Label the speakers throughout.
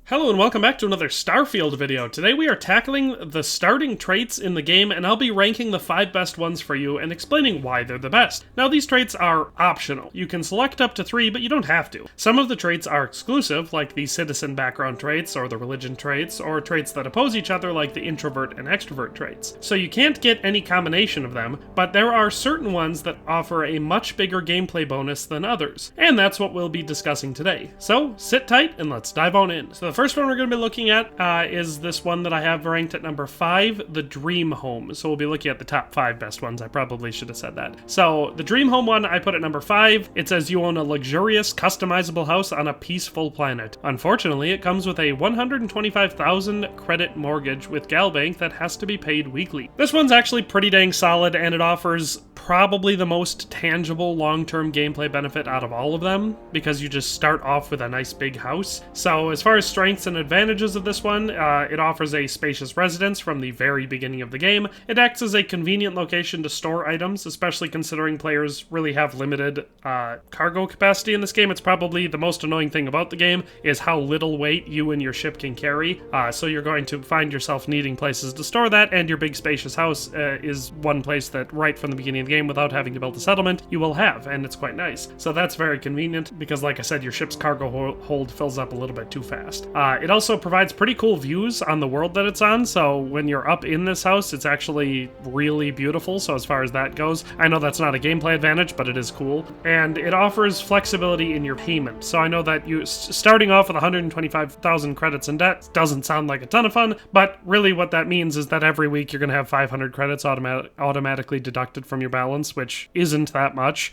Speaker 1: Hello and welcome back to another Starfield video. Today we are tackling the starting traits in the game, and I'll be ranking the 5 best ones for you and explaining why they're the best. Now these traits are optional. You can select up to 3, but you don't have to. Some of the traits are exclusive, like the citizen background traits or the religion traits, or traits that oppose each other like the introvert and extrovert traits. So you can't get any combination of them, but there are certain ones that offer a much bigger gameplay bonus than others, and that's what we'll be discussing today. So sit tight and let's dive on in. So the first one we're going to be looking at is this one that I have ranked at number 5, the Dream Home. So we'll be looking at the top 5 best ones. I probably should have said that. So the Dream Home one I put at number 5. It says you own a luxurious, customizable house on a peaceful planet. Unfortunately, it comes with a 125,000 credit mortgage with Galbank that has to be paid weekly. This one's actually pretty dang solid, and it offers probably the most tangible long-term gameplay benefit out of all of them, because you just start off with a nice big house. So as far as strengths and advantages of this one, it offers a spacious residence from the very beginning of the game. It acts as a convenient location to store items, especially considering players really have limited cargo capacity in this game. It's probably the most annoying thing about the game is how little weight you and your ship can carry. So you're going to find yourself needing places to store that, and your big spacious house is one place that right from the beginning of the game, without having to build a settlement, you will have, and it's quite nice. So that's very convenient because, like I said, your ship's cargo hold fills up a little bit too fast. It also provides pretty cool views on the world that it's on, so when you're up in this house, it's actually really beautiful. So as far as that goes, I know that's not a gameplay advantage, but it is cool. And it offers flexibility in your payment. So I know that you starting off with 125,000 credits in debt doesn't sound like a ton of fun, but really what that means is that every week you're going to have 500 credits automatically deducted from your balance, which isn't that much.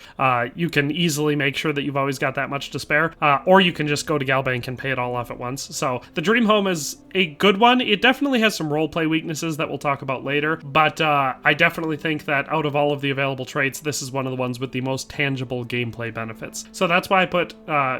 Speaker 1: You can easily make sure that you've always got that much to spare, or you can just go to Galbank and pay it all off at once. So the Dream Home is a good one. It definitely has some roleplay weaknesses that we'll talk about later, but I definitely think that out of all of the available traits, this is one of the ones with the most tangible gameplay benefits. So that's why I put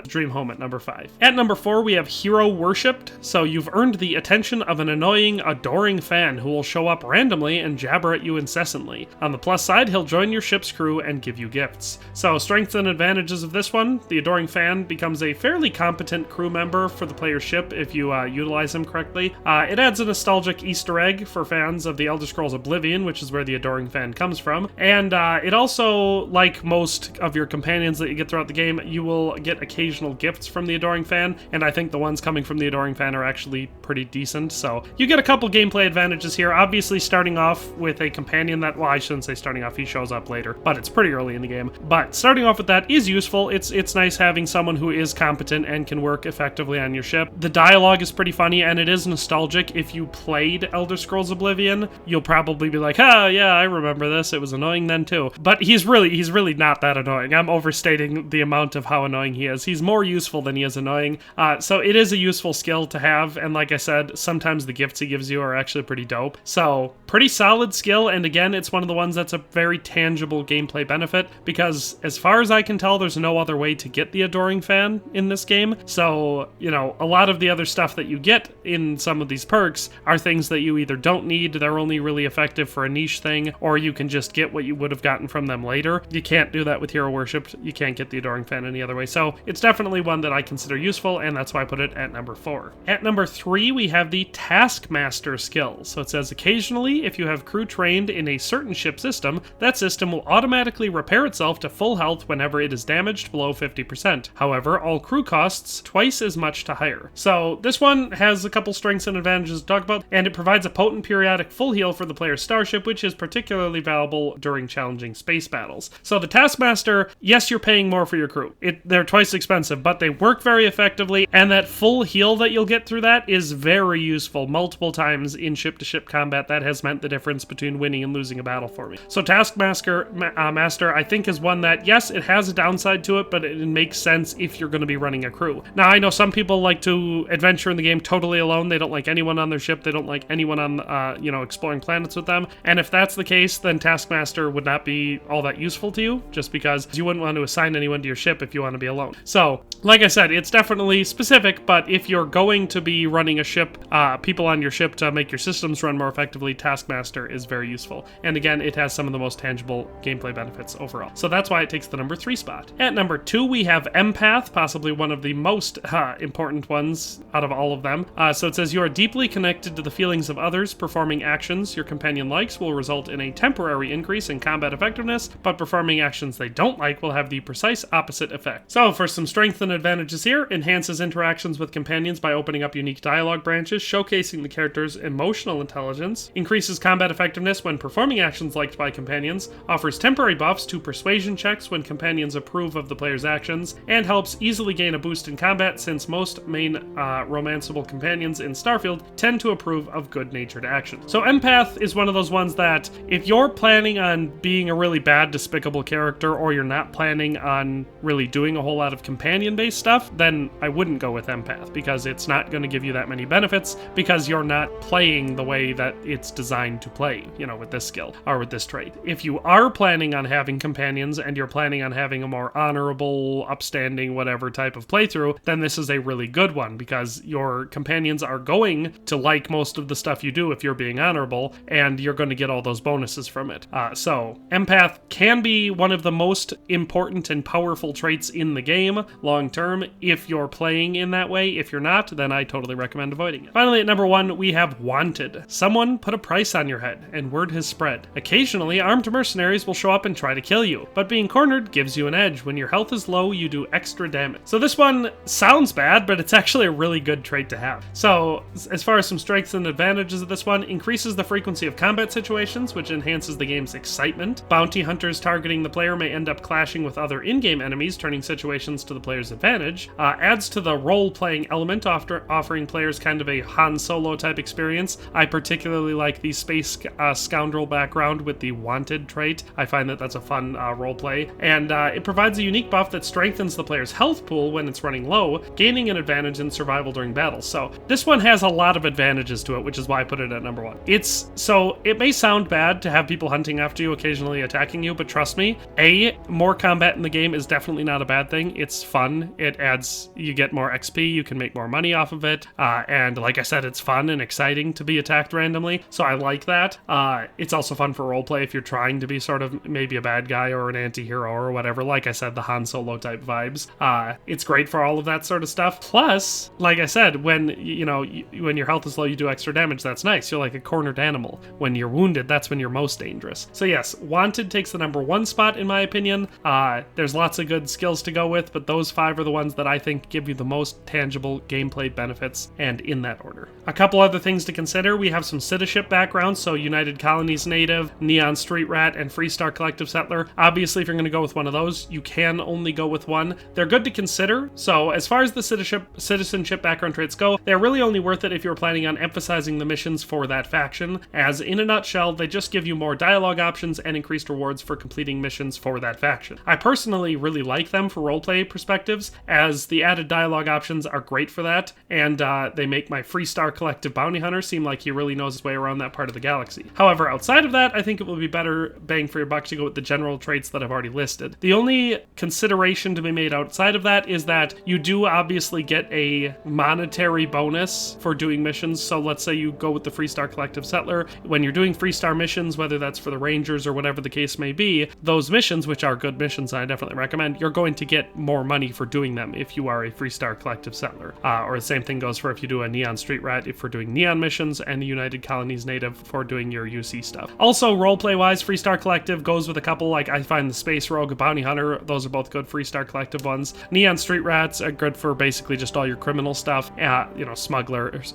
Speaker 1: Dream Home at number 5. At number 4, we have Hero Worshipped. So you've earned the attention of an annoying, adoring fan who will show up randomly and jabber at you incessantly. On the plus side, he'll join your ship's crew and give you gifts. So strengths and advantages of this one: the adoring fan becomes a fairly competent crew member for the player's ship if you utilize him correctly. It adds a nostalgic Easter egg for fans of the Elder Scrolls Oblivion, which is where the adoring fan comes from. And it also, like most of your companions that you get throughout the game, you will get occasional gifts from the adoring fan, and I think the ones coming from the adoring fan are actually pretty decent. So you get a couple gameplay advantages here. Obviously starting off with a companion that, well, I shouldn't say starting off, he shows up later, but it's pretty early in the game. But starting off with that is useful. It's nice having someone who is competent and can work effectively on your ship. The dialogue is pretty funny, and it is nostalgic. If you played Elder Scrolls Oblivion, you'll probably be like, oh yeah, I remember this. It was annoying then too. But he's really not that annoying. I'm overstating the amount of how annoying he is. He's more useful than he is annoying. So it is a useful skill to have, and like I said, sometimes the gifts he gives you are actually pretty dope. So pretty solid skill, and again, it's one of the ones that's a very tangible gameplay benefit, because as far as I can tell, there's no other way to get the adoring fan in this game. So, you know, a lot of the other stuff that you get in some of these perks are things that you either don't need, they're only really effective for a niche thing, or you can just get what you would have gotten from them later. You can't do that with Hero Worship. You can't get the adoring fan any other way. So it's definitely one that I consider useful, and that's why I put it at number 4. At number 3, we have the Taskmaster skill. So it says, occasionally, if you have crew trained in a certain ship system, that system will automatically repair itself to full health whenever it is damaged below 50%. However, all crew costs twice as much to hire. So this one has a couple strengths and advantages to talk about, and it provides a potent periodic full heal for the player's starship, which is particularly valuable during challenging space battles. So the Taskmaster, yes, you're paying more for your crew. They're twice expensive, but they work very effectively, and that full heal that you'll get through that is very useful. Multiple times in ship-to-ship combat, that has meant the difference between winning and losing a battle for me. So Taskmaster, I think, is one that, yes, it has a downside to it, but it makes sense if you're going to be running a crew. Now, I know some people like to adventure in the game totally alone. They don't like anyone on their ship. They don't like anyone on, exploring planets with them. And if that's the case, then Taskmaster would not be all that useful to you, just because you wouldn't want to assign anyone to your ship if you want to be alone. So, like I said, it's definitely specific, but if you're going to be running a ship, people on your ship to make your systems run more effectively, Taskmaster is very useful. And again, it has some of the most tangible tangible gameplay benefits overall. So that's why it takes the number 3 spot. At number 2, we have empath, possibly one of the most important ones out of all of them. So it says, you are deeply connected to the feelings of others. Performing actions your companion likes will result in a temporary increase in combat effectiveness, but performing actions they don't like will have the precise opposite effect. So for some strengths and advantages here, enhances interactions with companions by opening up unique dialogue branches, showcasing the character's emotional intelligence, increases combat effectiveness when performing actions liked by companions, offers temporary buffs to persuasion checks when companions approve of the player's actions, and helps easily gain a boost in combat since most main romanceable companions in Starfield tend to approve of good-natured actions. So empath is one of those ones that if you're planning on being a really bad, despicable character, or you're not planning on really doing a whole lot of companion-based stuff, then I wouldn't go with empath, because it's not going to give you that many benefits, because you're not playing the way that it's designed to play, with this skill, or with this trait. If you are planning on having companions, and you're planning on having a more honorable, upstanding, whatever type of playthrough, then this is a really good one, because your companions are going to like most of the stuff you do if you're being honorable, and you're going to get all those bonuses from it. So empath can be one of the most important and powerful traits in the game long term if you're playing in that way. If you're not, then I totally recommend avoiding it. Finally, at number 1, we have wanted. Someone put a price on your head, and word has spread. Occasionally, armed mercenaries will show up and try to kill you, but being cornered gives you an edge. When your health is low, you do extra damage. So this one sounds bad, but it's actually a really good trait to have. So as far as some strengths and advantages of this one, increases the frequency of combat situations, which enhances the game's excitement. Bounty hunters targeting the player may end up clashing with other in-game enemies, turning situations to the player's advantage. Adds to the role-playing element, offering players kind of a Han Solo type experience. I particularly like the space scoundrel background with the wanted trait. I find that that's a fun roleplay. And it provides a unique buff that strengthens the player's health pool when it's running low, gaining an advantage in survival during battle. So this one has a lot of advantages to it, which is why I put it at number 1. It may sound bad to have people hunting after you, occasionally attacking you, but trust me, more combat in the game is definitely not a bad thing. It's fun. It adds, you get more XP, you can make more money off of it, and like I said, it's fun and exciting to be attacked randomly, so I like that. It's also fun for roleplay if you're trying to be sort of maybe a bad guy or an anti-hero or whatever. Like I said, the Han Solo type vibes. It's great for all of that sort of stuff. Plus, like I said, when when your health is low, you do extra damage. That's nice. You're like a cornered animal. When you're wounded, that's when you're most dangerous. So yes, wanted takes the number 1 spot in my opinion. There's lots of good skills to go with, but those 5 are the ones that I think give you the most tangible gameplay benefits, and in that order. A couple other things to consider. We have some citizenship backgrounds, so United Colonies Native, Neon Street Rat, and Freestar Collective Settler. Obviously, if you're going to go with one of those, you can only go with one. They're good to consider. So as far as the citizenship background traits go, they're really only worth it if you're planning on emphasizing the missions for that faction, as in a nutshell, they just give you more dialogue options and increased rewards for completing missions for that faction. I personally really like them for roleplay perspectives, as the added dialogue options are great for that, and they make my Freestar Collective Bounty Hunter seem like he really knows his way around that part of the galaxy. However, outside of that, I think it will be better bang for your buck to go with the general traits that I've already listed. The only consideration to be made outside of that is that you do obviously get a monetary bonus for doing missions. So let's say you go with the Freestar Collective Settler. When you're doing Freestar missions, whether that's for the Rangers or whatever the case may be, those missions, which are good missions, I definitely recommend, you're going to get more money for doing them if you are a Freestar Collective Settler. Or the same thing goes for if you do a Neon Street Rat, if we're doing Neon missions, and the United Colonies Native for doing your UC stuff. Also, roleplay-wise, Freestar Collective goes with a couple, like I find the Space Rogue, Bounty Hunter, those are both good Freestar Collective ones. Neon Street Rats are good for basically just all your criminal stuff,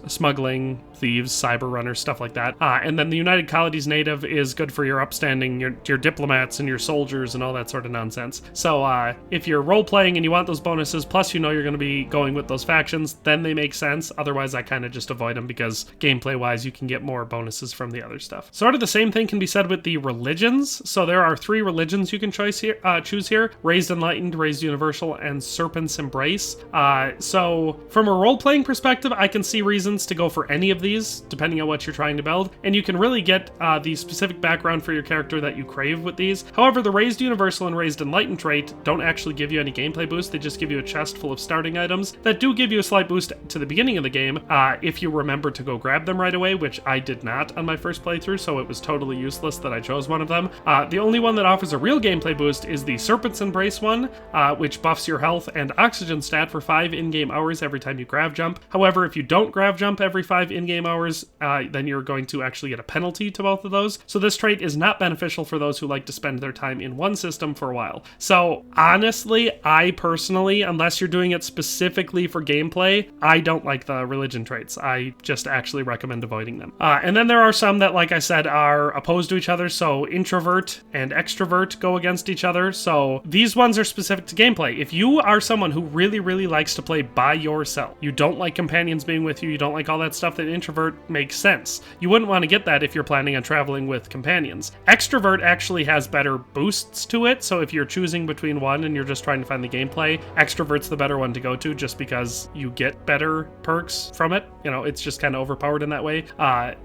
Speaker 1: smuggling, thieves, cyber runners, stuff like that. And then the United Colonies Native is good for your upstanding, your diplomats and your soldiers and all that sort of nonsense. So if you're role-playing and you want those bonuses, plus you're going to be going with those factions, then they make sense. Otherwise, I kind of just avoid them because gameplay-wise, you can get more bonuses from the other stuff. Sort of the same thing can be said with the religions. So there are 3 religions you can choose here. Raised Enlightened, Raised Universal, and Serpent's Embrace. So from a role-playing perspective, I can see reasons to go for any of these, depending on what you're trying to build, and you can really get the specific background for your character that you crave with these. However, the Raised Universal and Raised Enlightened trait don't actually give you any gameplay boost. They just give you a chest full of starting items that do give you a slight boost to the beginning of the game if you remember to go grab them right away, which I did not on my first playthrough, so it was totally useless that I chose one of them. them. The only one that offers a real gameplay boost is the Serpent's Embrace one, which buffs your health and oxygen stat for 5 in-game hours every time you grav jump. However, if you don't grav jump every 5 in-game hours, then you're going to actually get a penalty to both of those. So this trait is not beneficial for those who like to spend their time in one system for a while. So honestly, I personally, unless you're doing it specifically for gameplay, I don't like the religion traits. I just actually recommend avoiding them. And then there are some that, like I said, are opposed to each other. So introvert and extrovert go against each other. So these ones are specific to gameplay. If you are someone who really likes to play by yourself, you don't like companions being with you don't like all that stuff, then introvert makes sense. You wouldn't want to get that if you're planning on traveling with companions. Extrovert actually has better boosts to it, so if you're choosing between one and you're just trying to find the gameplay, extrovert's the better one to go to just because you get better perks from it. You know, it's just kind of overpowered in that way.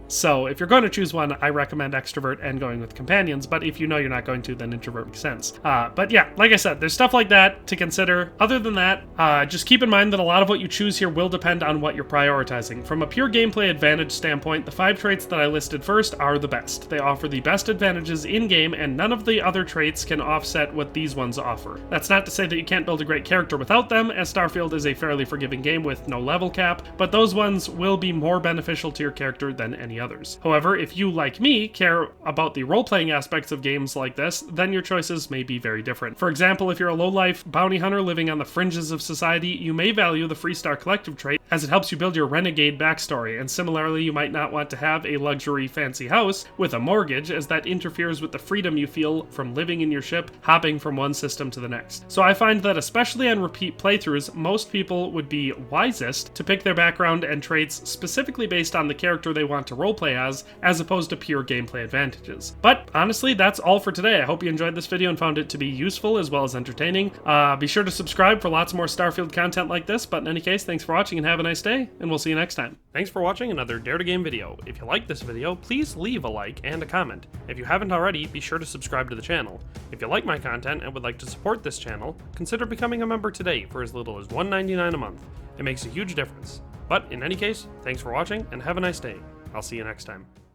Speaker 1: So if you're going to choose one, I recommend extrovert and going with companions, but if you know you're not going to, then introvert makes sense. But yeah, like I said, there's stuff like that to consider. Other than that, just keep in mind that a lot of what you choose here will depend on what you're prioritizing. From a pure gameplay advantage standpoint, the 5 traits that I listed first are the best. They offer the best advantages in-game, and none of the other traits can offset what these ones offer. That's not to say that you can't build a great character without them, as Starfield is a fairly forgiving game with no level cap, but those ones will be more beneficial to your character than any others. However, if you, like me, care about the role-playing aspects of games like this, then your choices may be very different. For example, if you're a low-life bounty hunter living on the fringes of society, you may value the Freestar Collective trait as it helps you build your renegade backstory, and similarly, you might not want to have a luxury fancy house with a mortgage, as that interferes with the freedom you feel from living in your ship, hopping from one system to the next. So I find that especially on repeat playthroughs, most people would be wisest to pick their background and traits specifically based on the character they want to roleplay as opposed to pure gameplay advantages. But honestly, that's all for today. I hope you enjoyed this video and found it to be useful as well as entertaining. Be sure to subscribe for lots more Starfield content like this, but in any case, thanks for watching and have a nice day, and we'll see you next time. Thanks for watching another Dare to Game video. If you liked this video, please leave a like and a comment. If you haven't already, be sure to subscribe to the channel. If you like my content and would like to support this channel, consider becoming a member today for as little as $1.99 a month. It makes a huge difference. But in any case, thanks for watching and have a nice day. I'll see you next time.